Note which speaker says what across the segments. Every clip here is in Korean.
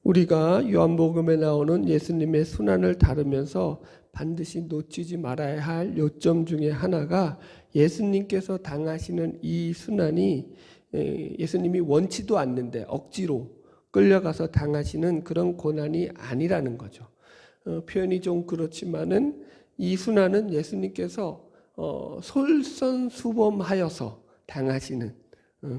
Speaker 1: 우리가 요한복음에 나오는 예수님의 순환을 다루면서 반드시 놓치지 말아야 할 요점 중에 하나가 예수님께서 당하시는 이 순환이 예수님이 원치도 않는데 억지로 끌려가서 당하시는 그런 고난이 아니라는 거죠. 표현이 좀 그렇지만은 이 순환은 예수님께서 솔선수범하여서 당하시는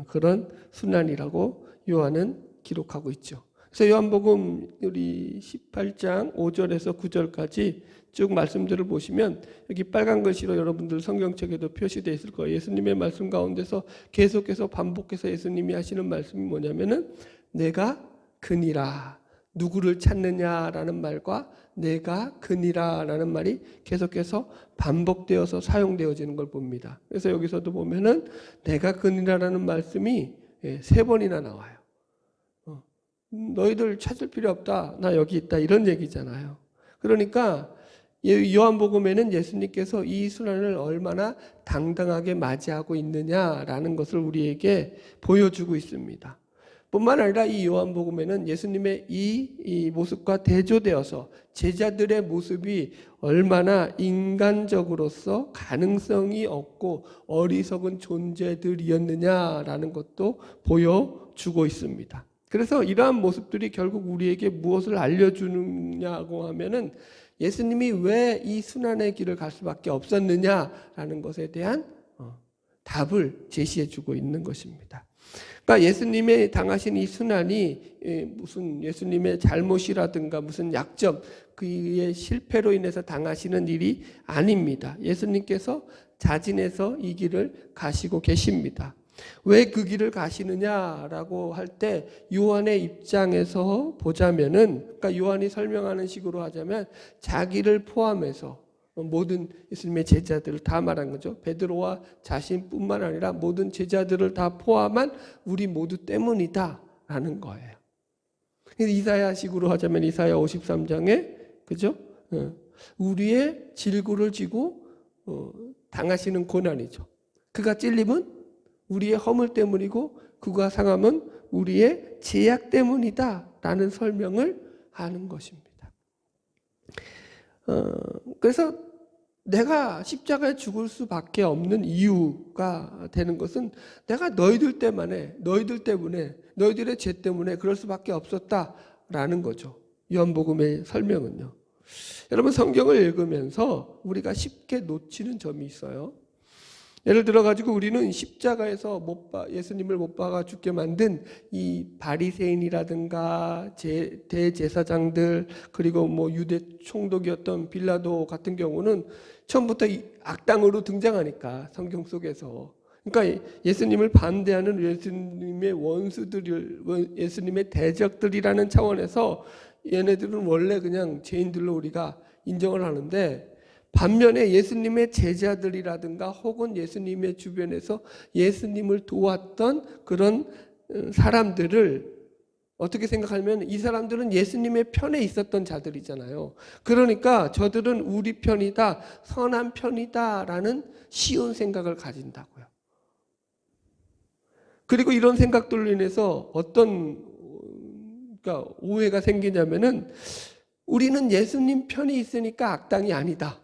Speaker 1: 그런 순환이라고 요한은 기록하고 있죠. 그래서 요한복음 우리 18장 5절에서 9절까지 쭉 말씀들을 보시면 여기 빨간 글씨로 여러분들 성경책에도 표시되어 있을 거예요. 예수님의 말씀 가운데서 계속해서 반복해서 예수님이 하시는 말씀이 뭐냐면은 내가 그니라. 누구를 찾느냐라는 말과 내가 그니라라는 말이 계속해서 반복되어서 사용되어지는 걸 봅니다. 그래서 여기서도 보면은 내가 그니라라는 말씀이 3번이나 나와요. 너희들 찾을 필요 없다. 나 여기 있다. 이런 얘기잖아요. 그러니까 요한복음에는 예수님께서 이 순환을 얼마나 당당하게 맞이하고 있느냐라는 것을 우리에게 보여주고 있습니다. 뿐만 아니라 이 요한복음에는 예수님의 이 모습과 대조되어서 제자들의 모습이 얼마나 인간적으로서 가능성이 없고 어리석은 존재들이었느냐라는 것도 보여주고 있습니다. 그래서 이러한 모습들이 결국 우리에게 무엇을 알려주느냐고 하면은 예수님이 왜 이 순환의 길을 갈 수밖에 없었느냐라는 것에 대한 답을 제시해주고 있는 것입니다. 그러니까 예수님의 당하신 이 순환이 무슨 예수님의 잘못이라든가 무슨 약점, 그의 실패로 인해서 당하시는 일이 아닙니다. 예수님께서 자진해서 이 길을 가시고 계십니다. 왜 그 길을 가시느냐라고 할 때 요한의 입장에서 보자면은, 그러니까 요한이 설명하는 식으로 하자면 자기를 포함해서 모든 예수님의 제자들을 다 말한 거죠. 베드로와 자신뿐만 아니라 모든 제자들을 다 포함한 우리 모두 때문이다라는 거예요. 이사야식으로 하자면 이사야 53장에 그죠? 우리의 질고를 지고 당하시는 고난이죠. 그가 찔림은 우리의 허물 때문이고 그가 상함은 우리의 죄악 때문이다라는 설명을 하는 것입니다. 그래서 내가 십자가에 죽을 수밖에 없는 이유가 되는 것은 내가 너희들 때문에 너희들의 죄 때문에 그럴 수밖에 없었다라는 거죠. 요한복음의 설명은요. 여러분 성경을 읽으면서 우리가 쉽게 놓치는 점이 있어요. 예를 들어 가지고 우리는 십자가에서 예수님을 못 박아 죽게 만든 이 바리새인이라든가 대제사장들 그리고 뭐 유대 총독이었던 빌라도 같은 경우는 처음부터 악당으로 등장하니까 성경 속에서, 그러니까 예수님을 반대하는 예수님의 원수들, 예수님의 대적들이라는 차원에서 얘네들은 원래 그냥 죄인들로 우리가 인정을 하는데, 반면에 예수님의 제자들이라든가 혹은 예수님의 주변에서 예수님을 도왔던 그런 사람들을 어떻게 생각하면 이 사람들은 예수님의 편에 있었던 자들이잖아요. 그러니까 저들은 우리 편이다, 선한 편이다 라는 쉬운 생각을 가진다고요. 그리고 이런 생각들로 인해서 어떤 그러니까 오해가 생기냐면은 우리는 예수님 편이 있으니까 악당이 아니다,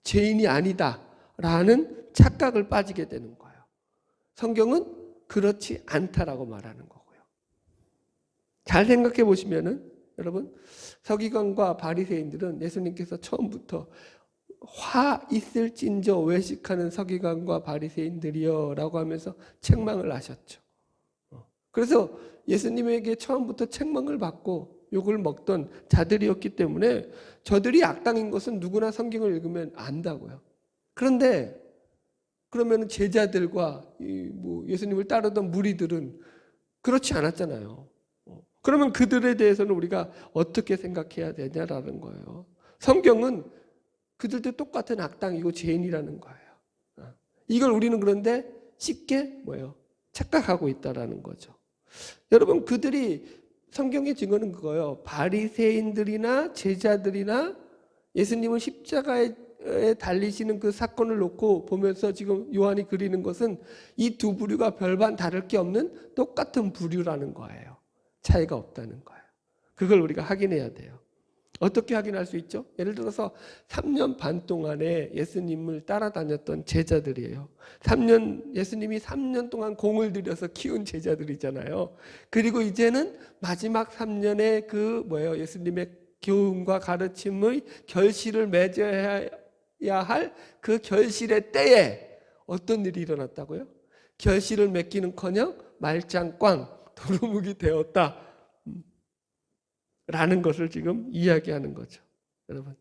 Speaker 1: 죄인이 아니다 라는 착각을 빠지게 되는 거예요. 성경은 그렇지 않다라고 말하는 거고요. 잘 생각해 보시면은 여러분, 서기관과 바리새인들은 예수님께서 처음부터 화 있을진저 외식하는 서기관과 바리새인들이여 라고 하면서 책망을 하셨죠. 그래서 예수님에게 처음부터 책망을 받고 욕을 먹던 자들이었기 때문에 저들이 악당인 것은 누구나 성경을 읽으면 안다고요. 그런데 그러면 제자들과 예수님을 따르던 무리들은 그렇지 않았잖아요. 그러면 그들에 대해서는 우리가 어떻게 생각해야 되냐라는 거예요. 성경은 그들도 똑같은 악당이고 죄인이라는 거예요. 이걸 우리는 그런데 쉽게 착각하고 있다라는 거죠. 여러분, 그들이 성경의 증거는 그거예요. 바리새인들이나 제자들이나 예수님을 십자가에 달리시는 그 사건을 놓고 보면서 지금 요한이 그리는 것은 이 두 부류가 별반 다를 게 없는 똑같은 부류라는 거예요. 차이가 없다는 거예요. 그걸 우리가 확인해야 돼요. 어떻게 확인할 수 있죠? 예를 들어서 3년 반 동안에 예수님을 따라다녔던 제자들이에요. 예수님이 3년 동안 공을 들여서 키운 제자들이잖아요. 그리고 이제는 마지막 3년의 예수님의 교훈과 가르침의 결실을 맺어야 할 그 결실의 때에 어떤 일이 일어났다고요? 결실을 맺기는커녕 말짱꽝 도루묵이 되었다 라는 것을 지금 이야기하는 거죠. 여러분,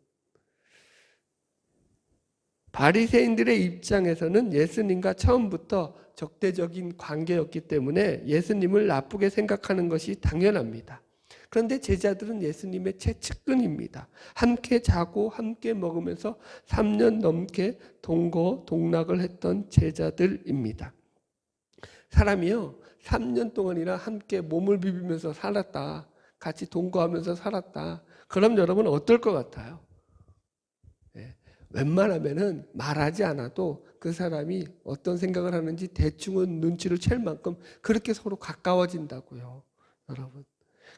Speaker 1: 바리새인들의 입장에서는 예수님과 처음부터 적대적인 관계였기 때문에 예수님을 나쁘게 생각하는 것이 당연합니다. 그런데 제자들은 예수님의 최측근입니다. 함께 자고 함께 먹으면서 3년 넘게 동거동락을 했던 제자들입니다. 사람이요, 3년 동안이나 함께 몸을 비비면서 살았다, 같이 동거하면서 살았다, 그럼 여러분 어떨 것 같아요? 웬만하면은 말하지 않아도 그 사람이 어떤 생각을 하는지 대충은 눈치를 챌 만큼 그렇게 서로 가까워진다고요, 여러분.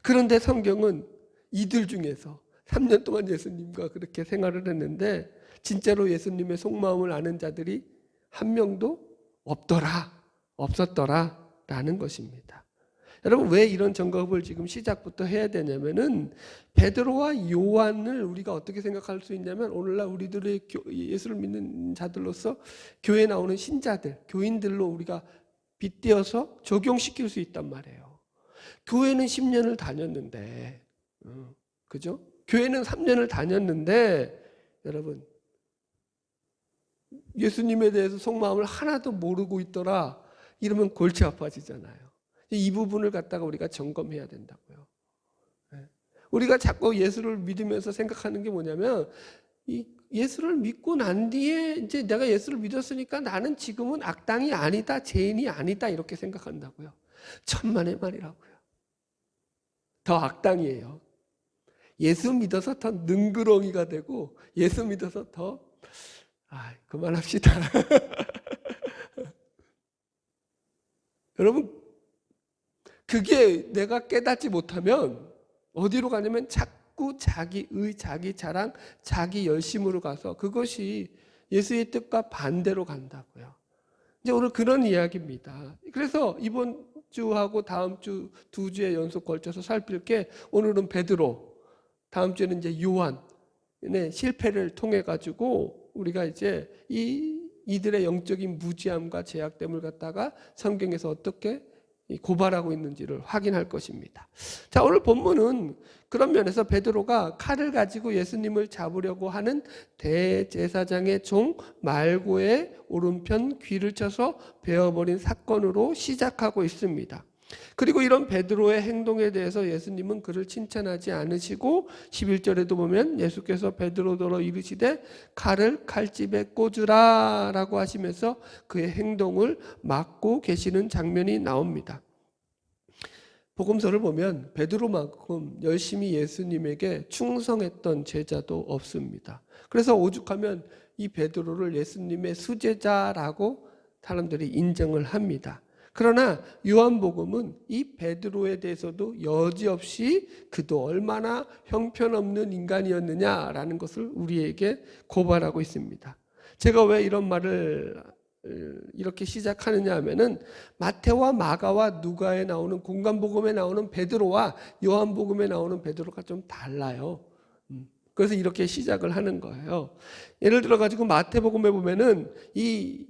Speaker 1: 그런데 성경은 이들 중에서 3년 동안 예수님과 그렇게 생활을 했는데 진짜로 예수님의 속마음을 아는 자들이 한 명도 없었더라 라는 것입니다. 여러분, 왜 이런 점검을 지금 시작부터 해야 되냐면은 베드로와 요한을 우리가 어떻게 생각할 수 있냐면, 오늘날 우리들의 예수를 믿는 자들로서 교회에 나오는 신자들, 교인들로 우리가 빗대어서 적용시킬 수 있단 말이에요. 교회는 10년을 다녔는데, 그죠? 교회는 3년을 다녔는데, 여러분, 예수님에 대해서 속마음을 하나도 모르고 있더라, 이러면 골치 아파지잖아요. 이 부분을 갖다가 우리가 점검해야 된다고요. 우리가 자꾸 예수를 믿으면서 생각하는 게 뭐냐면, 이 예수를 믿고 난 뒤에 이제 내가 예수를 믿었으니까 나는 지금은 악당이 아니다, 죄인이 아니다, 이렇게 생각한다고요. 천만의 말이라고요. 더 악당이에요. 예수 믿어서 더 능그렁이가 되고, 예수 믿어서 더 그만합시다. 여러분, 그게 내가 깨닫지 못하면 어디로 가냐면 자꾸 자기의, 자기 자랑, 자기 열심으로 가서 그것이 예수의 뜻과 반대로 간다고요. 이제 오늘 그런 이야기입니다. 그래서 이번 주하고 다음 주 2주에 연속 걸쳐서 살필 게, 오늘은 베드로, 다음 주에는 이제 요한의 실패를 통해 가지고 우리가 이제 이들의 영적인 무지함과 죄악됨을 갖다가 성경에서 어떻게 고발하고 있는지를 확인할 것입니다. 자, 오늘 본문은 그런 면에서 베드로가 칼을 가지고 예수님을 잡으려고 하는 대제사장의 종 말고의 오른편 귀를 쳐서 베어버린 사건으로 시작하고 있습니다. 그리고 이런 베드로의 행동에 대해서 예수님은 그를 칭찬하지 않으시고 11절에도 보면 예수께서 베드로더러 이르시되 칼을 칼집에 꽂으라 라고 하시면서 그의 행동을 막고 계시는 장면이 나옵니다. 복음서를 보면 베드로만큼 열심히 예수님에게 충성했던 제자도 없습니다. 그래서 오죽하면 이 베드로를 예수님의 수제자라고 사람들이 인정을 합니다. 그러나 요한복음은 이 베드로에 대해서도 여지없이 그도 얼마나 형편없는 인간이었느냐라는 것을 우리에게 고발하고 있습니다. 제가 왜 이런 말을 이렇게 시작하느냐 하면은 마태와 마가와 누가에 나오는 공간복음에 나오는 베드로와 요한복음에 나오는 베드로가 좀 달라요. 그래서 이렇게 시작을 하는 거예요. 예를 들어 가지고 마태복음에 보면은 이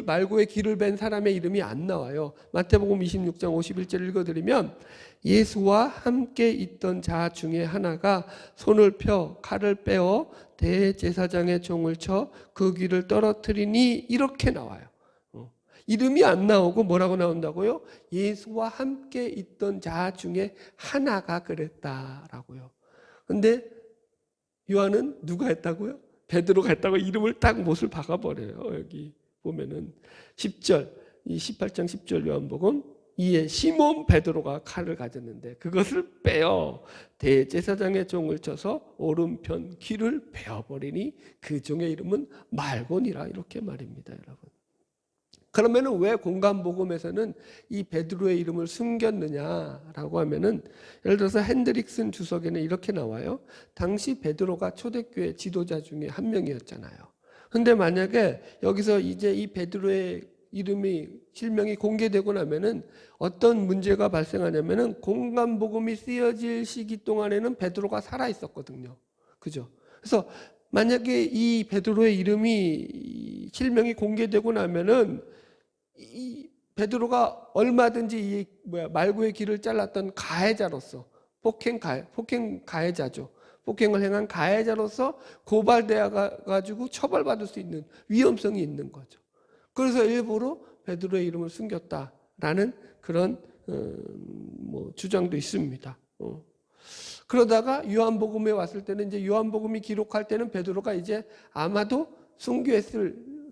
Speaker 1: 말고의 길을 벤 사람의 이름이 안 나와요. 마태복음 26장 51절 읽어드리면, 예수와 함께 있던 자 중에 하나가 손을 펴 칼을 빼어 대제사장의 종을 쳐 그 귀를 떨어뜨리니, 이렇게 나와요. 이름이 안 나오고 뭐라고 나온다고요? 예수와 함께 있던 자 중에 하나가 그랬다라고요. 근데 요한은 누가 했다고요? 베드로가 했다고 이름을 딱 못을 박아버려요. 여기 보면은 10절, 이 18장 10절 요한복음, 이에 시몬 베드로가 칼을 가졌는데 그것을 빼어 대제사장의 종을 쳐서 오른편 귀를 베어버리니 그 종의 이름은 말곤이라, 이렇게 말입니다. 여러분, 그러면은 왜 공간복음에서는 이 베드로의 이름을 숨겼느냐라고 하면은, 예를 들어서 핸드릭슨 주석에는 이렇게 나와요. 당시 베드로가 초대교회 지도자 중에 한 명이었잖아요. 근데 만약에 여기서 이제 이 베드로의 이름이 실명이 공개되고 나면은 어떤 문제가 발생하냐면은 공간복음이 쓰여질 시기 동안에는 베드로가 살아 있었거든요. 그죠? 그래서 만약에 이 베드로의 이름이 실명이 공개되고 나면은 이 베드로가 얼마든지 이 말고의 길을 잘랐던 가해자로서 폭행 가해자죠. 폭행을 행한 가해자로서 고발되어 가지고 처벌받을 수 있는 위험성이 있는 거죠. 그래서 일부러 베드로의 이름을 숨겼다라는 그런 주장도 있습니다. 그러다가 요한복음에 왔을 때는, 이제 요한복음이 기록할 때는 베드로가 이제 아마도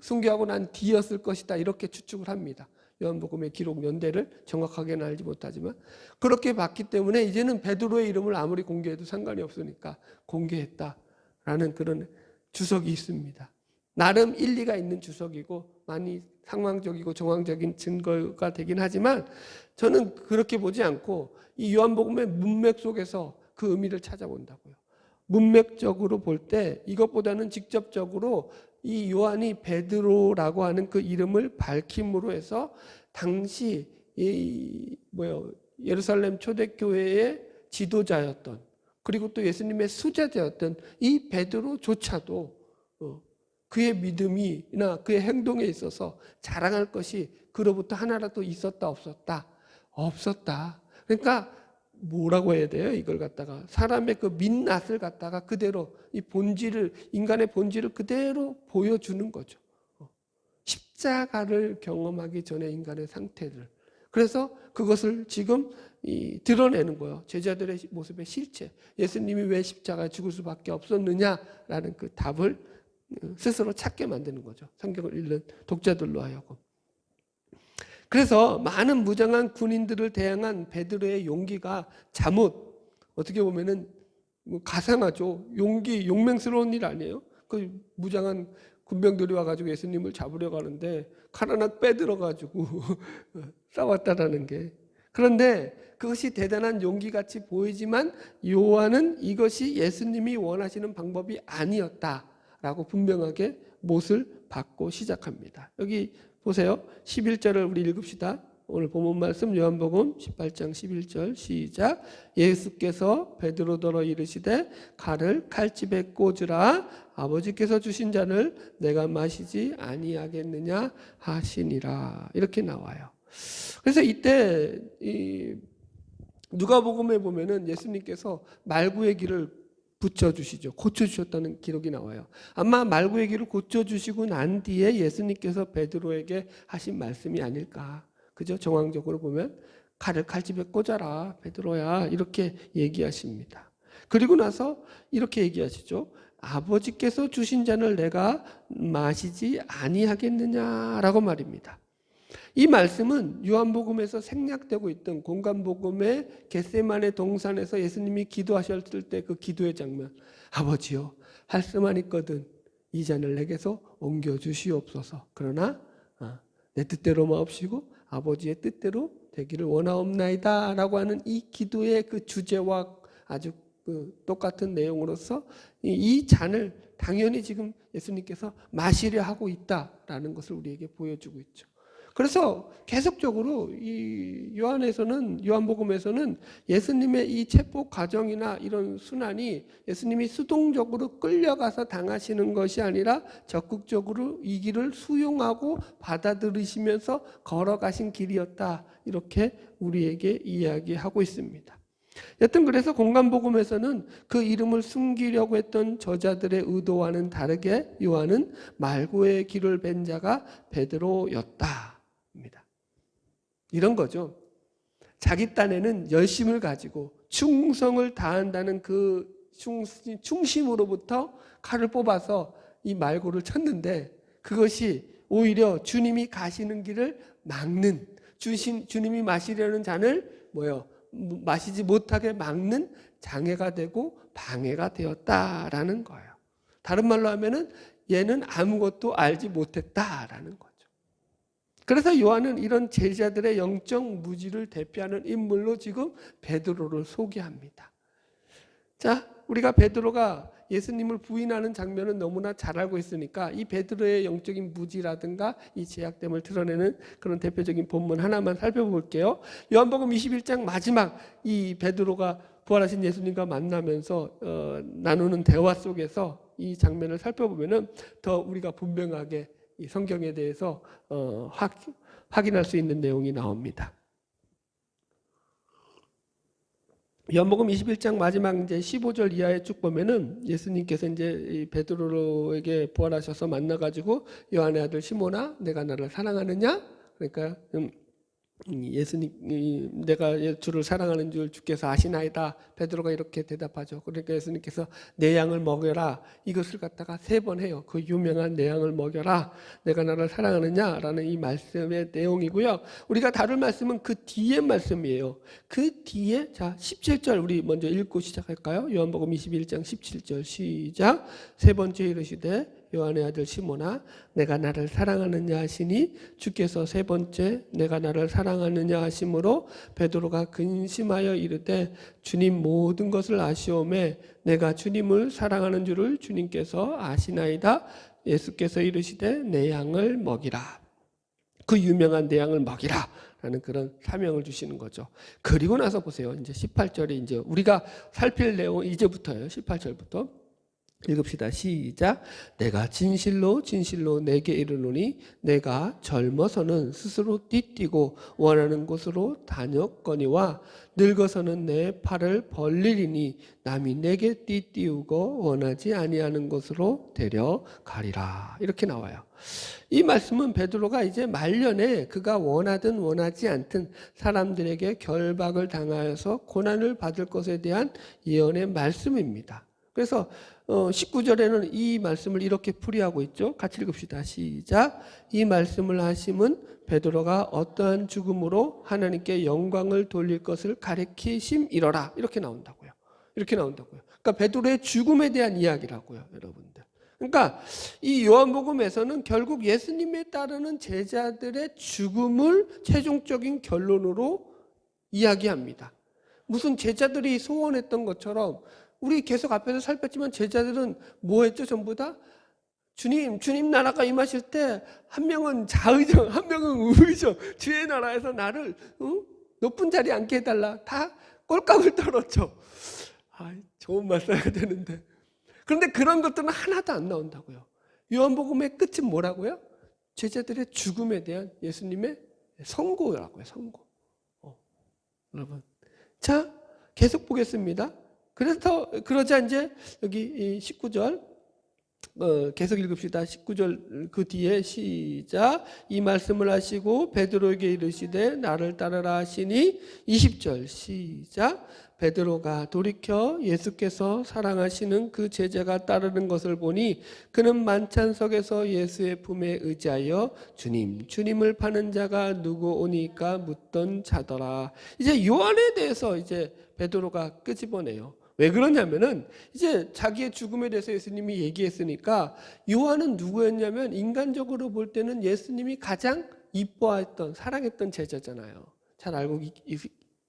Speaker 1: 순교하고 난 뒤였을 것이다, 이렇게 추측을 합니다. 요한복음의 기록 연대를 정확하게는 알지 못하지만 그렇게 봤기 때문에 이제는 베드로의 이름을 아무리 공개해도 상관이 없으니까 공개했다라는 그런 주석이 있습니다. 나름 일리가 있는 주석이고 많이 상황적이고 정황적인 증거가 되긴 하지만 저는 그렇게 보지 않고 이 요한복음의 문맥 속에서 그 의미를 찾아본다고요. 문맥적으로 볼 때 이것보다는 직접적으로 이 요한이 베드로라고 하는 그 이름을 밝힘으로 해서 당시 예루살렘 초대교회의 지도자였던, 그리고 또 예수님의 수제자였던 이 베드로조차도 그의 믿음이나 그의 행동에 있어서 자랑할 것이 그로부터 하나라도 있었다 없었다? 없었다. 그러니까 뭐라고 해야 돼요? 이걸 갖다가 사람의 그 민낯을 갖다가 그대로 이 본질을, 인간의 본질을 그대로 보여주는 거죠. 십자가를 경험하기 전에 인간의 상태를. 그래서 그것을 지금 드러내는 거예요. 제자들의 모습의 실체. 예수님이 왜 십자가에 죽을 수밖에 없었느냐라는 그 답을 스스로 찾게 만드는 거죠. 성경을 읽는 독자들로 하여금. 그래서 많은 무장한 군인들을 대항한 베드로의 용기가 잠옷, 어떻게 보면은 가상하죠. 용맹스러운 일 아니에요? 그 무장한 군병들이 와가지고 예수님을 잡으려고 하는데 칼 하나 빼들어가지고 싸웠다라는 게. 그런데 그것이 대단한 용기같이 보이지만 요한은 이것이 예수님이 원하시는 방법이 아니었다라고 분명하게 못을 받고 시작합니다. 여기 보세요. 11절을 우리 읽읍시다. 오늘 본문 말씀 요한복음 18장 11절 시작. 예수께서 베드로더러 이르시되 칼을 칼집에 꽂으라. 아버지께서 주신 잔을 내가 마시지 아니하겠느냐 하시니라. 이렇게 나와요. 그래서 이때 누가복음에 보면은 예수님께서 말구의 길을 붙여주시죠. 고쳐주셨다는 기록이 나와요. 아마 말구의 길을 고쳐주시고 난 뒤에 예수님께서 베드로에게 하신 말씀이 아닐까. 그죠? 정황적으로 보면 칼을 칼집에 꽂아라 베드로야, 이렇게 얘기하십니다. 그리고 나서 이렇게 얘기하시죠. 아버지께서 주신 잔을 내가 마시지 아니하겠느냐라고 말입니다. 이 말씀은 요한복음에서 생략되고 있던 공간복음의 겟세마네 동산에서 예수님이 기도하셨을 때 그 기도의 장면, 아버지요 할 수만 있거든 이 잔을 내게서 옮겨주시옵소서. 그러나 내 뜻대로 마옵시고 아버지의 뜻대로 되기를 원하옵나이다 라고 하는 이 기도의 그 주제와 아주 똑같은 내용으로서 이 잔을 당연히 지금 예수님께서 마시려 하고 있다라는 것을 우리에게 보여주고 있죠. 그래서 계속적으로 이 요한복음에서는 예수님의 이 체포 과정이나 이런 순환이 예수님이 수동적으로 끌려가서 당하시는 것이 아니라 적극적으로 이 길을 수용하고 받아들이시면서 걸어가신 길이었다, 이렇게 우리에게 이야기하고 있습니다. 여튼 그래서 공간복음에서는 그 이름을 숨기려고 했던 저자들의 의도와는 다르게 요한은 말구의 길을 벤 자가 베드로였다. 이런 거죠. 자기 딴에는 열심을 가지고 충성을 다한다는 그 충심으로부터 칼을 뽑아서 이 말고를 쳤는데 그것이 오히려 주님이 가시는 길을 막는, 주님이 마시려는 잔을 마시지 못하게 막는 장애가 되고 방해가 되었다라는 거예요. 다른 말로 하면은 얘는 아무것도 알지 못했다라는 거죠. 그래서 요한은 이런 제자들의 영적 무지를 대표하는 인물로 지금 베드로를 소개합니다. 자, 우리가 베드로가 예수님을 부인하는 장면은 너무나 잘 알고 있으니까 이 베드로의 영적인 무지라든가 이 죄악됨을 드러내는 그런 대표적인 본문 하나만 살펴볼게요. 요한복음 21장 마지막 이 베드로가 부활하신 예수님과 만나면서 나누는 대화 속에서 이 장면을 살펴보면은 더 우리가 분명하게 이 성경에 대해서 확인할 수 있는 내용이 나옵니다. 요한복음 21장 마지막 이제 15절 이하에 쭉 보면은 예수님께서 이제 베드로에게 부활하셔서 만나가지고 요한의 아들 시몬아, 내가 나를 사랑하느냐? 그러니까 예수님, 내가 주를 사랑하는 줄 주께서 아시나이다. 베드로가 이렇게 대답하죠. 그러니까 예수님께서 내 양을 먹여라. 이것을 갖다가 3번 해요. 그 유명한 내 양을 먹여라. 내가 나를 사랑하느냐라는 이 말씀의 내용이고요. 우리가 다룰 말씀은 그 뒤에 말씀이에요. 그 뒤에 자 17절 우리 먼저 읽고 시작할까요? 요한복음 21장 17절 시작. 3번째 이르시되 요한의 아들 시몬아, 내가 나를 사랑하느냐 하시니 주께서 3번째 내가 나를 사랑하느냐 하심으로 베드로가 근심하여 이르되 주님 모든 것을 아시오매 내가 주님을 사랑하는 줄을 주님께서 아시나이다. 예수께서 이르시되 내 양을 먹이라. 그 유명한 내 양을 먹이라 라는 그런 사명을 주시는 거죠. 그리고 나서 보세요. 이제 18절에 이제 우리가 살필 내용 이제부터예요. 18절부터 읽읍시다. 시작. 내가 진실로 진실로 내게 이르노니 내가 젊어서는 스스로 띠뛰고 원하는 곳으로 다녔거니와 늙어서는 내 팔을 벌리리니 남이 내게 띠띠우고 원하지 아니하는 곳으로 데려가리라. 이렇게 나와요. 이 말씀은 베드로가 이제 말년에 그가 원하든 원하지 않든 사람들에게 결박을 당하여서 고난을 받을 것에 대한 예언의 말씀입니다. 그래서 19절에는 이 말씀을 이렇게 풀이하고 있죠. 같이 읽읍시다. 시작. 이 말씀을 하심은 베드로가 어떠한 죽음으로 하나님께 영광을 돌릴 것을 가리키심이러라. 이렇게 나온다고요. 이렇게 나온다고요. 그러니까 베드로의 죽음에 대한 이야기라고요, 여러분들. 그러니까 이 요한복음에서는 결국 예수님에 따르는 제자들의 죽음을 최종적인 결론으로 이야기합니다. 무슨 제자들이 소원했던 것처럼 우리 계속 앞에서 살폈지만 제자들은 뭐 했죠? 전부 다? 주님 나라가 임하실 때 한 명은 좌의정, 한 명은 우의정, 주의 나라에서 나를 높은 자리에 앉게 해달라. 다 꼴깍을 떨었죠. 좋은 말 써야 되는데. 그런데 그런 것들은 하나도 안 나온다고요. 요한복음의 끝은 뭐라고요? 제자들의 죽음에 대한 예수님의 선고라고요. 선고. 여러분. 자, 계속 보겠습니다. 그래서 그러자 이제 여기 19절 계속 읽읍시다. 19절 그 뒤에 시작. 이 말씀을 하시고 베드로에게 이르시되 나를 따르라 하시니 20절 시작. 베드로가 돌이켜 예수께서 사랑하시는 그 제자가 따르는 것을 보니 그는 만찬석에서 예수의 품에 의지하여 주님을 파는 자가 누구 오니까 묻던 자더라. 이제 요한에 대해서 이제 베드로가 끄집어내요. 왜 그러냐면은 이제 자기의 죽음에 대해서 예수님이 얘기했으니까 요한은 누구였냐면 인간적으로 볼 때는 예수님이 가장 이뻐했던 사랑했던 제자잖아요. 잘 알고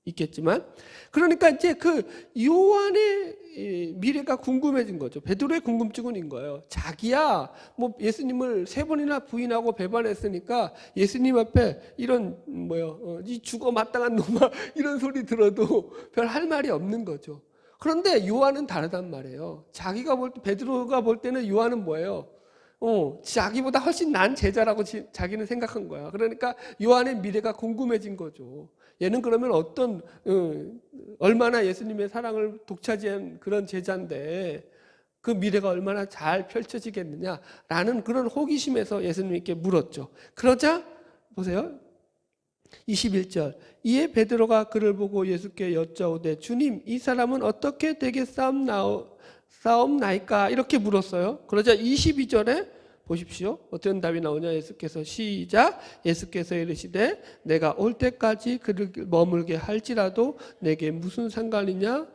Speaker 1: 있겠지만 그러니까 이제 그 요한의 미래가 궁금해진 거죠. 베드로의 궁금증은 거예요. 자기야 뭐 예수님을 3번이나 부인하고 배반했으니까 예수님 앞에 이런 이 죽어 마땅한 놈아 이런 소리 들어도 별 할 말이 없는 거죠. 그런데 요한은 다르단 말이에요. 자기가 볼 때, 베드로가 볼 때는 요한은 뭐예요? 자기보다 훨씬 나은 제자라고 자기는 생각한 거야. 그러니까 요한의 미래가 궁금해진 거죠. 얘는 그러면 얼마나 예수님의 사랑을 독차지한 그런 제자인데 그 미래가 얼마나 잘 펼쳐지겠느냐라는 그런 호기심에서 예수님께 물었죠. 그러자 보세요. 21절 이에 베드로가 그를 보고 예수께 여짜오되 주님 이 사람은 어떻게 되겠사옵나이까 이렇게 물었어요. 그러자 22절에 보십시오. 어떤 답이 나오냐. 예수께서 시작. 예수께서 이르시되 내가 올 때까지 그를 머물게 할지라도 내게 무슨 상관이냐.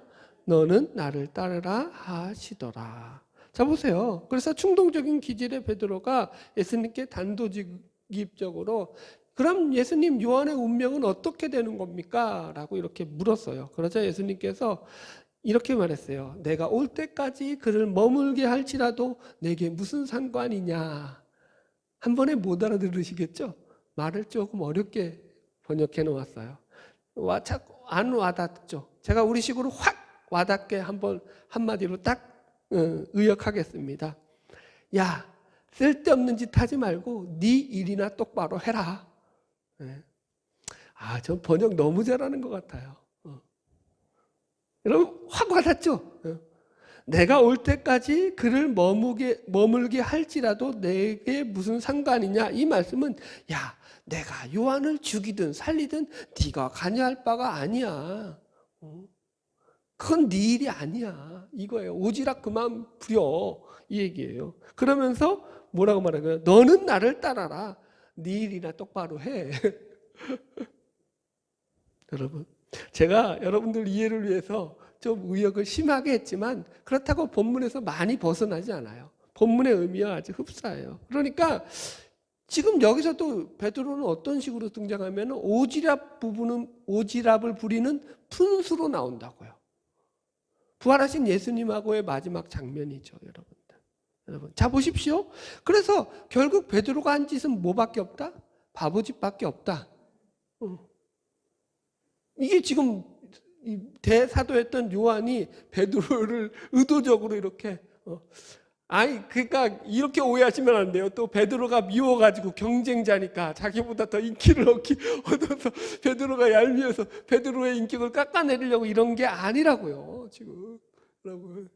Speaker 1: 너는 나를 따르라 하시더라. 자 보세요. 그래서 충동적인 기질의 베드로가 예수님께 단도직입적으로 그럼 예수님 요한의 운명은 어떻게 되는 겁니까? 라고 이렇게 물었어요. 그러자 예수님께서 이렇게 말했어요. 내가 올 때까지 그를 머물게 할지라도 내게 무슨 상관이냐. 한 번에 못 알아들으시겠죠? 말을 조금 어렵게 번역해 놓았어요. 안 와닿죠. 제가 우리식으로 확 와닿게 한마디로 딱 의역하겠습니다. 야, 쓸데없는 짓 하지 말고 네 일이나 똑바로 해라. 저 번역 너무 잘하는 것 같아요. 여러분 확 와닿죠? 내가 올 때까지 그를 머물게 할지라도 내게 무슨 상관이냐. 이 말씀은 야, 내가 요한을 죽이든 살리든 네가 관여할 바가 아니야. 그건 네 일이 아니야. 이거예요. 오지랖 그만 부려. 이 얘기예요. 그러면서 뭐라고 말하고요? 너는 나를 따라라. 네 일이나 똑바로 해. 여러분, 제가 여러분들 이해를 위해서 좀 의역을 심하게 했지만 그렇다고 본문에서 많이 벗어나지 않아요. 본문의 의미와 아주 흡사해요. 그러니까 지금 여기서도 베드로는 어떤 식으로 등장하면 오지랖을 부리는 푼수로 나온다고요. 부활하신 예수님하고의 마지막 장면이죠, 여러분. 자, 보십시오. 그래서 결국 베드로가 한 짓은 뭐밖에 없다? 바보짓밖에 없다. 이게 지금 대사도였던 요한이 베드로를 의도적으로 이렇게 그러니까 이렇게 오해하시면 안 돼요. 또 베드로가 미워가지고 경쟁자니까 자기보다 더 인기를 얻어서 베드로가 얄미워서 베드로의 인격을 깎아내리려고 이런 게 아니라고요. 지금 여러분,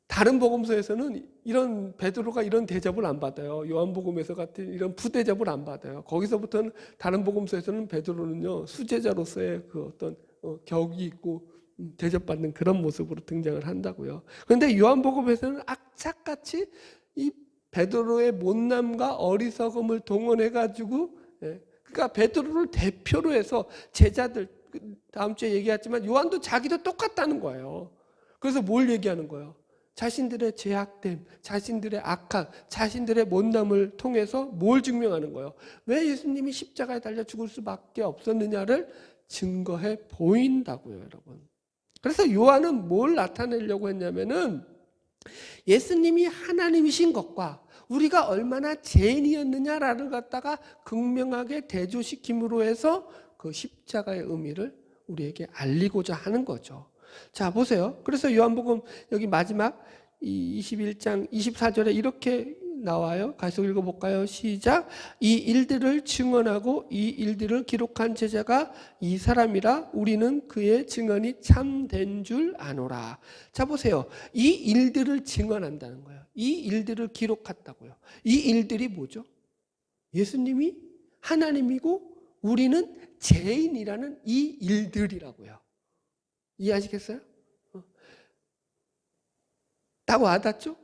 Speaker 1: 다른 복음서에서는 이런 베드로가 이런 대접을 안 받아요. 요한복음에서 같은 이런 부대접을 안 받아요. 거기서부터는 다른 복음서에서는 베드로는요 수제자로서의 그 어떤 격이 있고 대접받는 그런 모습으로 등장을 한다고요. 그런데 요한복음에서는 악착같이 이 베드로의 못남과 어리석음을 동원해가지고, 그러니까 베드로를 대표로 해서 제자들, 다음 주에 얘기했지만 요한도 자기도 똑같다는 거예요. 그래서 뭘 얘기하는 거예요? 자신들의 죄악됨, 자신들의 악함, 자신들의 못남을 통해서 뭘 증명하는 거예요? 왜 예수님이 십자가에 달려 죽을 수밖에 없었느냐를 증거해 보인다고요, 여러분. 그래서 요한은 뭘 나타내려고 했냐면은 예수님이 하나님이신 것과 우리가 얼마나 죄인이었느냐라는 갖다가 극명하게 대조시킴으로 해서 그 십자가의 의미를 우리에게 알리고자 하는 거죠. 자, 보세요. 그래서 요한복음 여기 마지막 21장 24절에 이렇게 나와요. 계속 읽어볼까요? 시작. 이 일들을 증언하고 이 일들을 기록한 제자가 이 사람이라 우리는 그의 증언이 참된 줄 아노라. 자, 보세요. 이 일들을 증언한다는 거예요. 이 일들을 기록했다고요. 이 일들이 뭐죠? 예수님이 하나님이고 우리는 죄인이라는 이 일들이라고요. 이해하시겠어요? 딱 와닿죠?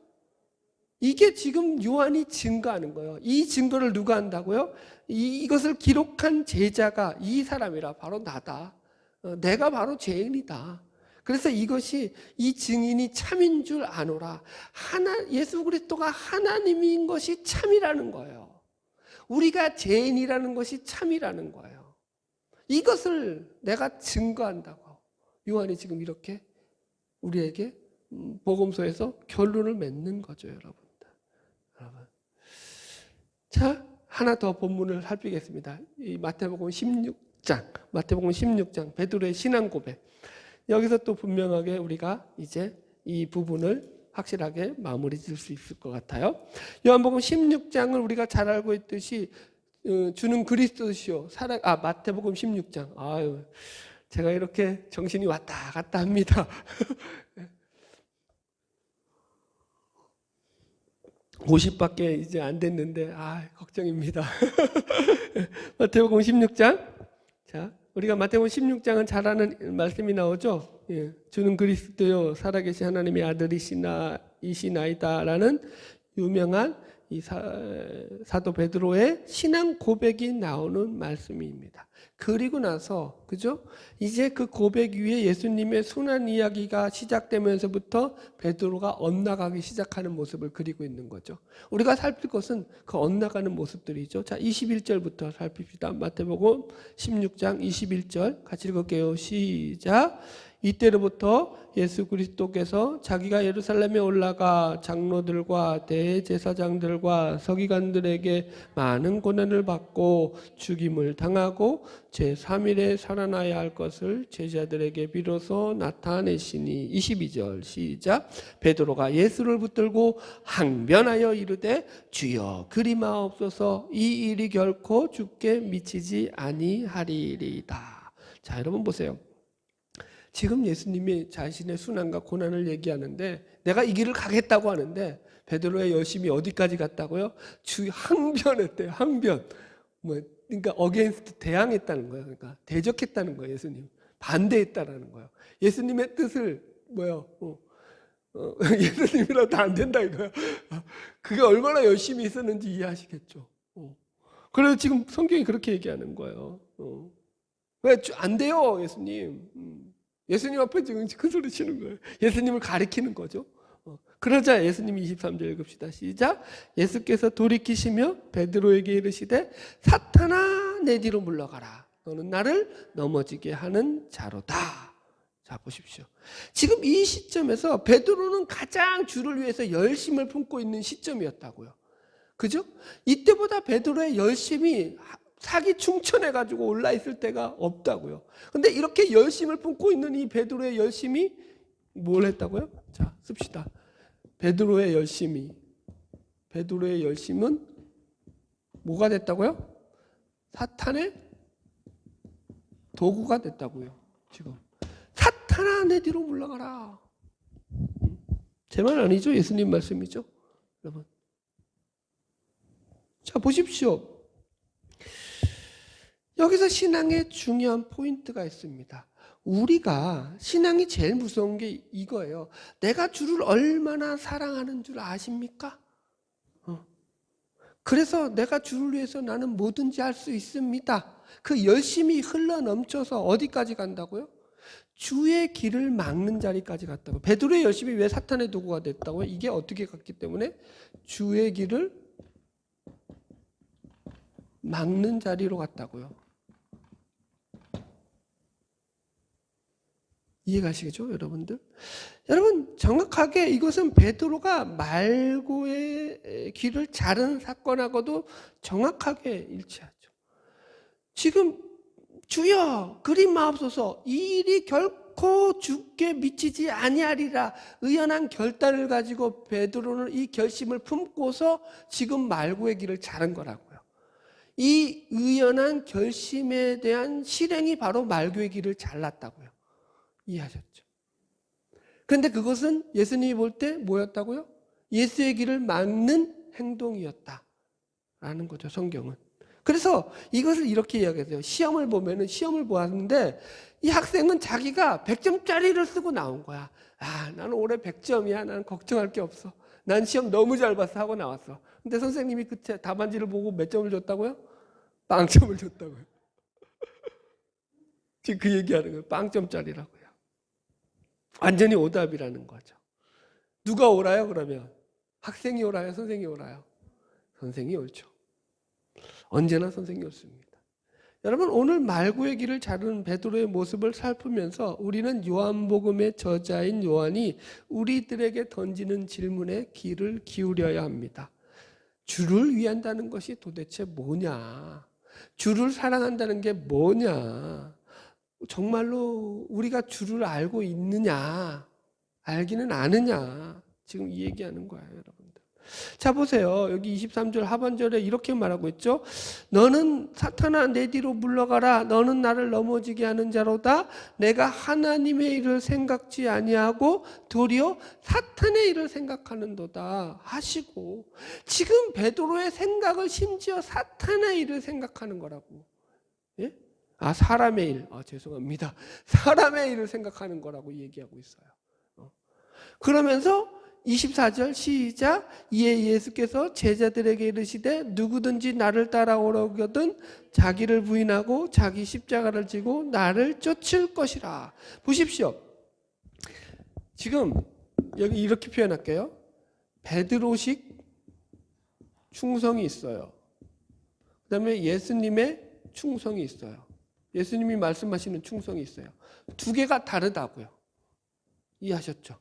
Speaker 1: 이게 지금 요한이 증거하는 거예요. 이 증거를 누가 한다고요? 이것을 기록한 제자가 이 사람이라 바로 나다. 내가 바로 죄인이다. 그래서 이것이 이 증인이 참인 줄 아노라. 예수 그리스도가 하나님인 것이 참이라는 거예요. 우리가 죄인이라는 것이 참이라는 거예요. 이것을 내가 증거한다고. 요한이 지금 이렇게 우리에게 복음서에서 결론을 맺는 거죠, 여러분. 자, 하나 더 본문을 살피겠습니다. 이 마태복음 16장 베드로의 신앙 고백. 여기서 또 분명하게 우리가 이제 이 부분을 확실하게 마무리 지을 수 있을 것 같아요. 요한복음 16장을 우리가 잘 알고 있듯이 주는 그리스도시요 마태복음 16장. 제가 이렇게 정신이 왔다 갔다 합니다. 50밖에 이제 안 됐는데 걱정입니다. 마태복음 16장. 자, 우리가 마태복음 16장은 잘 아는 말씀이 나오죠. 주는 그리스도요 살아계신 하나님의 아들이시나이다라는 유명한 이 사도 베드로의 신앙 고백이 나오는 말씀입니다. 그리고 나서 그죠? 이제 그 고백 위에 예수님의 순환 이야기가 시작되면서부터 베드로가 엇나가기 시작하는 모습을 그리고 있는 거죠. 우리가 살필 것은 그 엇나가는 모습들이죠. 자, 21절부터 살핍시다. 마태복음 16장 21절 같이 읽을게요. 시작. 이때로부터 예수 그리스도께서 자기가 예루살렘에 올라가 장로들과 대제사장들과 서기관들에게 많은 고난을 받고 죽임을 당하고 제3일에 살아나야 할 것을 제자들에게 비로소 나타내시니 22절 시작. 베드로가 예수를 붙들고 항변하여 이르되 주여 그리 마옵소서 이 일이 결코 주께 미치지 아니하리이다. 자, 여러분 보세요. 지금 예수님이 자신의 순환과 고난을 얘기하는데 내가 이 길을 가겠다고 하는데 베드로의 열심이 어디까지 갔다고요? 주 항변했대요. 항변. 그러니까 어게인스트 대항했다는 거예요. 그러니까 대적했다는 거예요. 예수님. 반대했다라는 거예요. 예수님의 뜻을 예수님이라도 안 된다 이거야. 그게 얼마나 열심히 있었는지 이해하시겠죠. 그래서 지금 성경이 그렇게 얘기하는 거예요. 왜 안 돼요, 예수님. 예수님 앞에 지금 큰 소리 치는 거예요. 예수님을 가리키는 거죠. 그러자 예수님이 23절 읽읍시다. 시작. 예수께서 돌이키시며 베드로에게 이르시되 사탄아 내 뒤로 물러가라. 너는 나를 넘어지게 하는 자로다. 자, 보십시오. 지금 이 시점에서 베드로는 가장 주를 위해서 열심을 품고 있는 시점이었다고요. 그죠? 이때보다 베드로의 열심이 사기 충천해가지고 올라있을 때가 없다고요. 근데 이렇게 열심을 품고 있는 이 베드로의 열심이 뭘 했다고요? 자, 씁시다. 베드로의 열심은 뭐가 됐다고요? 사탄의 도구가 됐다고요. 지금 사탄아 내 뒤로 물러가라. 제 말 아니죠? 예수님 말씀이죠, 여러분. 자, 보십시오. 여기서 신앙의 중요한 포인트가 있습니다. 우리가 신앙이 제일 무서운 게 이거예요. 내가 주를 얼마나 사랑하는 줄 아십니까? 그래서 내가 주를 위해서 나는 뭐든지 할 수 있습니다. 그 열심이 흘러 넘쳐서 어디까지 간다고요? 주의 길을 막는 자리까지 갔다고. 베드로의 열심이 왜 사탄의 도구가 됐다고요? 이게 어떻게 갔기 때문에? 주의 길을 막는 자리로 갔다고요. 이해가시겠죠, 여러분들? 여러분, 정확하게 이것은 베드로가 말고의 길을 자른 사건하고도 정확하게 일치하죠. 지금 주여 그리 마옵소서 이 일이 결코 주께 미치지 아니하리라 의연한 결단을 가지고 베드로는 이 결심을 품고서 지금 말고의 길을 자른 거라고요. 이 의연한 결심에 대한 실행이 바로 말고의 길을 잘랐다고요. 이해하셨죠? 그런데 그것은 예수님이 볼 때 뭐였다고요? 예수의 길을 막는 행동이었다라는 거죠, 성경은. 그래서 이것을 이렇게 이야기해요. 시험을 보았는데 이 학생은 자기가 100점짜리를 쓰고 나온 거야. 아, 나는 올해 100점이야. 나는 걱정할 게 없어. 난 시험 너무 잘 봤어 하고 나왔어. 근데 선생님이 그 답안지를 보고 몇 점을 줬다고요? 빵점을 줬다고요. 지금 그 얘기하는 거예요. 빵점짜리라고요. 완전히 오답이라는 거죠. 누가 옳아요, 그러면? 학생이 옳아요, 선생이 옳아요? 선생이 옳죠. 언제나 선생이 옳습니다. 여러분, 오늘 말고의 길을 자르는 베드로의 모습을 살피면서 우리는 요한복음의 저자인 요한이 우리들에게 던지는 질문에 귀를 기울여야 합니다. 주를 위한다는 것이 도대체 뭐냐? 주를 사랑한다는 게 뭐냐? 정말로 우리가 주를 알고 있느냐? 알기는 아느냐? 지금 이 얘기하는 거예요, 여러분들. 자, 보세요. 여기 23절 하반절에 이렇게 말하고 있죠. 너는 사탄아 내 뒤로 물러가라. 너는 나를 넘어지게 하는 자로다. 내가 하나님의 일을 생각지 아니하고 도리어 사탄의 일을 생각하는도다 하시고, 지금 베드로의 생각을 심지어 사탄의 일을 생각하는 거라고. 예? 아, 사람의 일. 죄송합니다. 사람의 일을 생각하는 거라고 얘기하고 있어요. 그러면서 24절 시작. 이에 예수께서 제자들에게 이르시되 누구든지 나를 따라오려거든 자기를 부인하고 자기 십자가를 지고 나를 쫓을 것이라. 보십시오. 지금 여기 이렇게 표현할게요. 베드로식 충성이 있어요. 그 다음에 예수님의 충성이 있어요. 예수님이 말씀하시는 충성이 있어요. 두 개가 다르다고요. 이해하셨죠?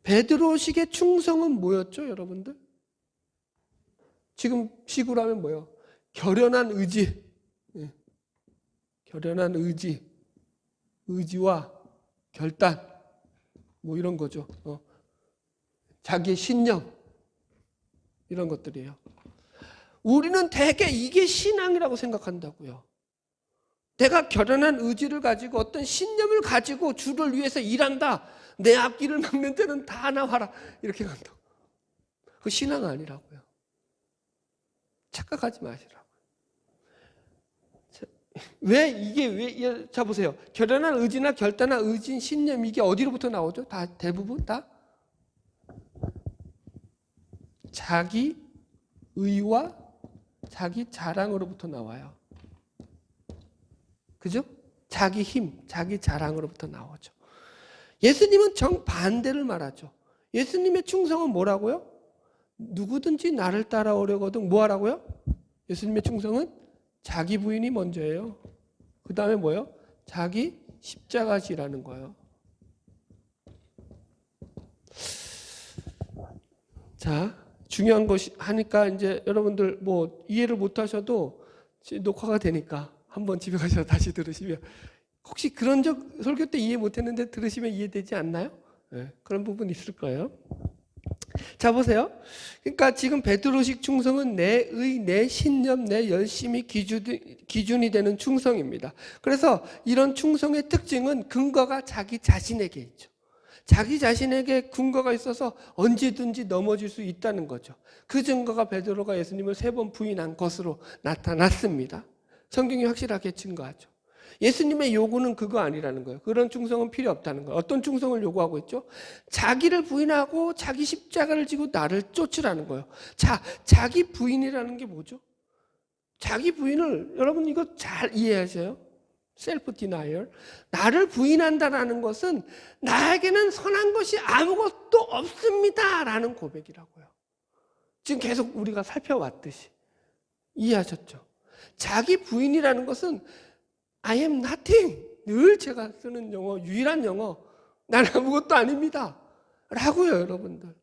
Speaker 1: 베드로식의 충성은 뭐였죠, 여러분들? 지금 식으로 하면 뭐예요? 결연한 의지. 결연한 의지. 의지와 결단. 뭐 이런 거죠. 자기의 신념. 이런 것들이에요. 우리는 대개 이게 신앙이라고 생각한다고요. 내가 결연한 의지를 가지고 어떤 신념을 가지고 주를 위해서 일한다. 내 앞길을 막는 데는 다 나와라. 이렇게 간다고. 그 신앙 아니라고요. 착각하지 마시라고요. 자 보세요. 결연한 의지나 결단한 의지, 신념 이게 어디로부터 나오죠? 다 대부분 다 자기 의와 자기 자랑으로부터 나와요. 그죠? 자기 힘, 자기 자랑으로부터 나오죠. 예수님은 정반대를 말하죠. 예수님의 충성은 뭐라고요? 누구든지 나를 따라오려거든 뭐 하라고요? 예수님의 충성은 자기 부인이 먼저예요. 그 다음에 뭐예요? 자기 십자가 지라는 거예요. 자, 중요한 것이 하니까 이제 여러분들 뭐 이해를 못 하셔도 녹화가 되니까 한번 집에 가셔서 다시 들으시면 혹시 그런 적 설교 때 이해 못 했는데 들으시면 이해되지 않나요? 네, 그런 부분 있을 거예요. 자 보세요. 그러니까 지금 베드로식 충성은 내 의, 내 신념, 내 열심이 기준이 되는 충성입니다. 그래서 이런 충성의 특징은 근거가 자기 자신에게 있죠. 자기 자신에게 근거가 있어서 언제든지 넘어질 수 있다는 거죠. 그 증거가 베드로가 예수님을 3번 부인한 것으로 나타났습니다. 성경이 확실하게 증거하죠. 예수님의 요구는 그거 아니라는 거예요. 그런 충성은 필요 없다는 거예요. 어떤 충성을 요구하고 있죠? 자기를 부인하고 자기 십자가를 지고 나를 쫓으라는 거예요. 자, 자기 부인이라는 게 뭐죠? 자기 부인을 여러분 이거 잘 이해하세요? 셀프 디나이얼. 나를 부인한다라는 것은 나에게는 선한 것이 아무것도 없습니다라는 고백이라고요. 지금 계속 우리가 살펴왔듯이 이해하셨죠? 자기 부인이라는 것은 I am nothing. 늘 제가 쓰는 영어, 유일한 영어. 난 아무것도 아닙니다. 라고요, 여러분들.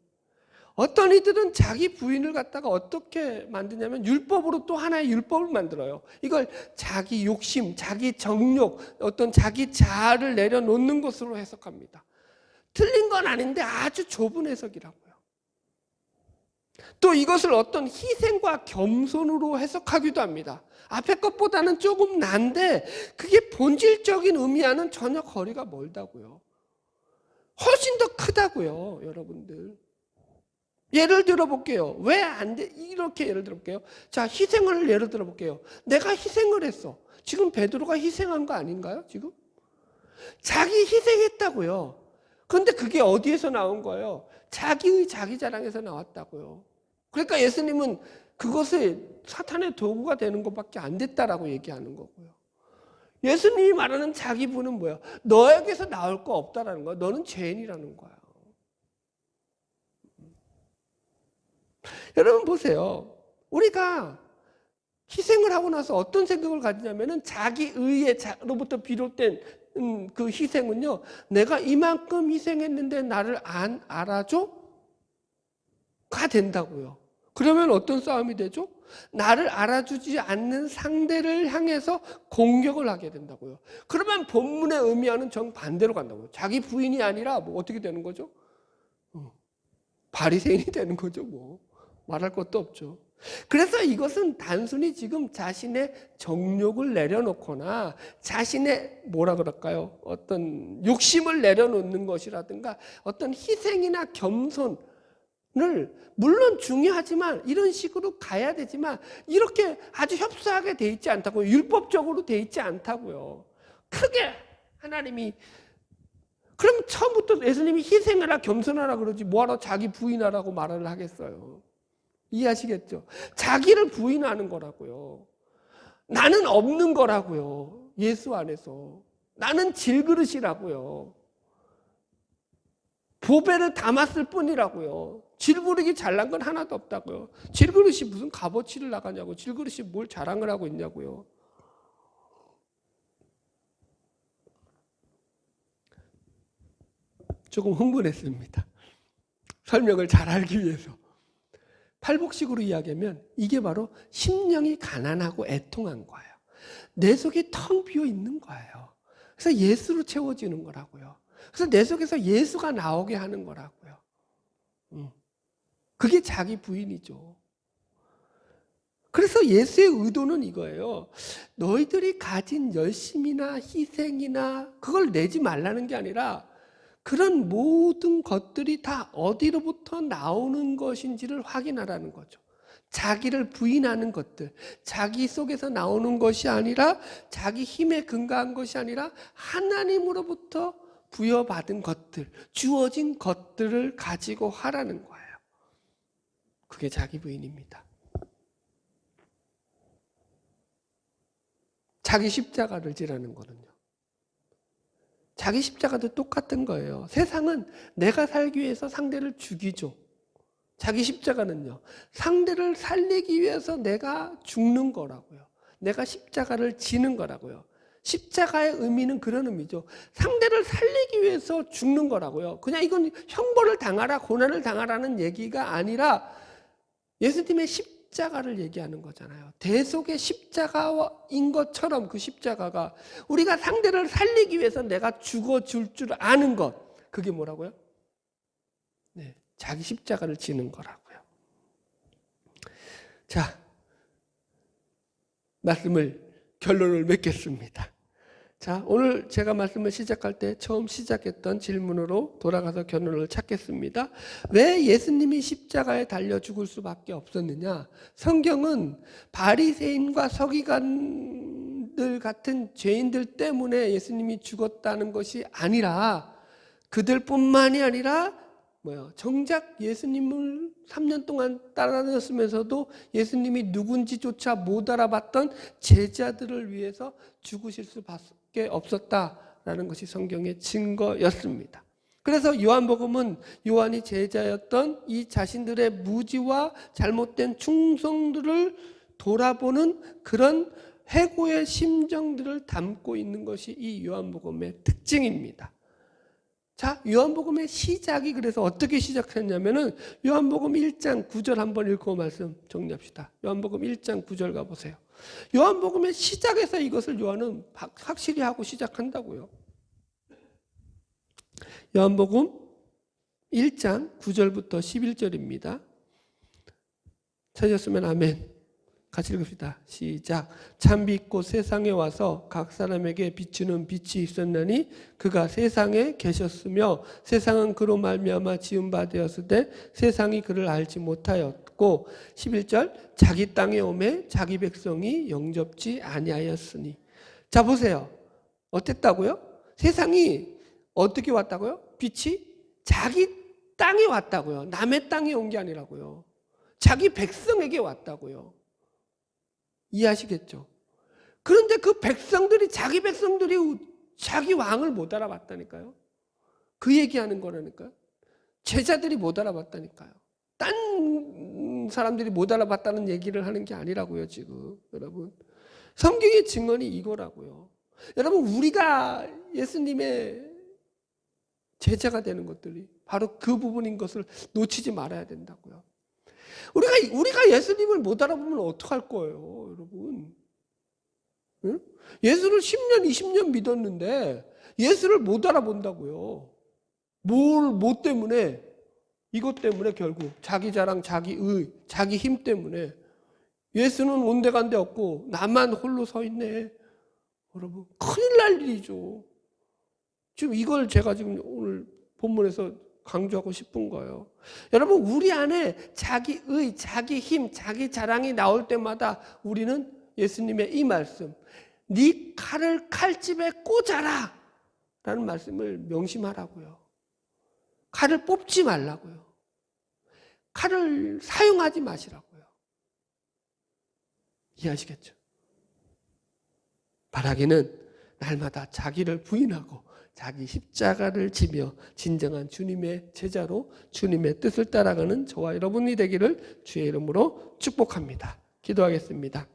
Speaker 1: 어떤 이들은 자기 부인을 갖다가 어떻게 만드냐면 율법으로 또 하나의 율법을 만들어요. 이걸 자기 욕심, 자기 정욕, 어떤 자기 자아를 내려놓는 것으로 해석합니다. 틀린 건 아닌데 아주 좁은 해석이라고요. 또 이것을 어떤 희생과 겸손으로 해석하기도 합니다. 앞에 것보다는 조금 난데 그게 본질적인 의미와는 전혀 거리가 멀다고요. 훨씬 더 크다고요, 여러분들. 예를 들어볼게요. 왜 안 돼? 이렇게 예를 들어볼게요. 자, 희생을 예를 들어볼게요. 내가 희생을 했어. 지금 베드로가 희생한 거 아닌가요, 지금? 자기 희생했다고요. 그런데 그게 어디에서 나온 거예요? 자기의 자기 자랑에서 나왔다고요. 그러니까 예수님은 그것이 사탄의 도구가 되는 것밖에 안 됐다라고 얘기하는 거고요. 예수님이 말하는 자기 부는 뭐야? 너에게서 나올 거 없다라는 거야. 너는 죄인이라는 거야. 여러분 보세요. 우리가 희생을 하고 나서 어떤 생각을 가지냐면은 자기 의로부터 비롯된 그 희생은요. 내가 이만큼 희생했는데 나를 안 알아줘? 가 된다고요. 그러면 어떤 싸움이 되죠? 나를 알아주지 않는 상대를 향해서 공격을 하게 된다고요. 그러면 본문의 의미와는 정반대로 간다고요. 자기 부인이 아니라 뭐 어떻게 되는 거죠? 바리새인이 되는 거죠. 뭐 말할 것도 없죠. 그래서 이것은 단순히 지금 자신의 정욕을 내려놓거나 자신의 뭐라 그럴까요? 어떤 욕심을 내려놓는 것이라든가 어떤 희생이나 겸손을 물론 중요하지만 이런 식으로 가야 되지만 이렇게 아주 협소하게 돼 있지 않다고요. 율법적으로 돼 있지 않다고요. 크게 하나님이 그럼 처음부터 예수님이 희생하라 겸손하라 그러지 뭐하러 자기 부인하라고 말을 하겠어요. 이해하시겠죠? 자기를 부인하는 거라고요. 나는 없는 거라고요. 예수 안에서. 나는 질그릇이라고요. 보배를 담았을 뿐이라고요. 질그릇이 잘난 건 하나도 없다고요. 질그릇이 무슨 값어치를 나가냐고. 질그릇이 뭘 자랑을 하고 있냐고요. 조금 흥분했습니다. 설명을 잘 알기 위해서. 팔복식으로 이야기하면 이게 바로 심령이 가난하고 애통한 거예요. 내 속이 텅 비어 있는 거예요. 그래서 예수로 채워지는 거라고요. 그래서 내 속에서 예수가 나오게 하는 거라고요. 그게 자기 부인이죠. 그래서 예수의 의도는 이거예요. 너희들이 가진 열심이나 희생이나 그걸 내지 말라는 게 아니라 그런 모든 것들이 다 어디로부터 나오는 것인지를 확인하라는 거죠. 자기를 부인하는 것들, 자기 속에서 나오는 것이 아니라 자기 힘에 근거한 것이 아니라 하나님으로부터 부여받은 것들, 주어진 것들을 가지고 하라는 거예요. 그게 자기 부인입니다. 자기 십자가를 지라는 거는요. 자기 십자가도 똑같은 거예요. 세상은 내가 살기 위해서 상대를 죽이죠. 자기 십자가는요. 상대를 살리기 위해서 내가 죽는 거라고요. 내가 십자가를 지는 거라고요. 십자가의 의미는 그런 의미죠. 상대를 살리기 위해서 죽는 거라고요. 그냥 이건 형벌을 당하라, 고난을 당하라는 얘기가 아니라 예수님의 십자가를 얘기하는 거잖아요. 대속의 십자가인 것처럼 그 십자가가 우리가 상대를 살리기 위해서 내가 죽어줄 줄 아는 것. 그게 뭐라고요? 네, 자기 십자가를 지는 거라고요. 자, 결론을 맺겠습니다. 자, 오늘 제가 말씀을 시작할 때 처음 시작했던 질문으로 돌아가서 결론을 찾겠습니다. 왜 예수님이 십자가에 달려 죽을 수밖에 없었느냐? 성경은 바리새인과 서기관들 같은 죄인들 때문에 예수님이 죽었다는 것이 아니라 그들뿐만이 아니라 정작 예수님을 3년 동안 따라다녔으면서도 예수님이 누군지조차 못 알아봤던 제자들을 위해서 죽으실 수밖에 없었다라는 것이 성경의 증거였습니다. 그래서 요한복음은 요한이 제자였던 이 자신들의 무지와 잘못된 충성들을 돌아보는 그런 회고의 심정들을 담고 있는 것이 이 요한복음의 특징입니다. 자, 요한복음의 시작이 그래서 어떻게 시작했냐면은 요한복음 1장 9절 한번 읽고 말씀 정리합시다. 요한복음 1장 9절 가보세요. 요한복음의 시작에서 이것을 요한은 확실히 하고 시작한다고요. 요한복음 1장 9절부터 11절입니다. 찾으셨으면 아멘. 같이 읽읍시다. 시작. 참 빛 곧 세상에 와서 각 사람에게 비추는 빛이 있었나니 그가 세상에 계셨으며 세상은 그로 말미암아 지은 바 되었으되 세상이 그를 알지 못하였고 11절 자기 땅에 오매 자기 백성이 영접지 아니하였으니. 자, 보세요. 어땠다고요? 세상이 어떻게 왔다고요? 빛이 자기 땅에 왔다고요. 남의 땅에 온 게 아니라고요. 자기 백성에게 왔다고요. 이해하시겠죠? 그런데 그 백성들이 자기 백성들이 자기 왕을 못 알아봤다니까요. 그 얘기하는 거라니까요. 제자들이 못 알아봤다니까요. 딴 사람들이 못 알아봤다는 얘기를 하는 게 아니라고요. 지금 여러분 성경의 증언이 이거라고요. 여러분 우리가 예수님의 제자가 되는 것들이 바로 그 부분인 것을 놓치지 말아야 된다고요. 우리가 예수님을 못 알아보면 어떡할 거예요, 여러분? 응? 예수를 10년, 20년 믿었는데 예수를 못 알아본다고요. 뭐 때문에? 이것 때문에 결국 자기 자랑, 자기 의, 자기 힘 때문에 예수는 온데간데 없고 나만 홀로 서 있네. 여러분 큰일 날 일이죠. 지금 이걸 제가 지금 오늘 본문에서 강조하고 싶은 거예요. 여러분 우리 안에 자기 의, 자기 힘, 자기 자랑이 나올 때마다 우리는 예수님의 이 말씀 네 칼을 칼집에 꽂아라 라는 말씀을 명심하라고요. 칼을 뽑지 말라고요. 칼을 사용하지 마시라고요. 이해하시겠죠? 바라기는 날마다 자기를 부인하고 자기 십자가를 지며 진정한 주님의 제자로 주님의 뜻을 따라가는 저와 여러분이 되기를 주의 이름으로 축복합니다. 기도하겠습니다.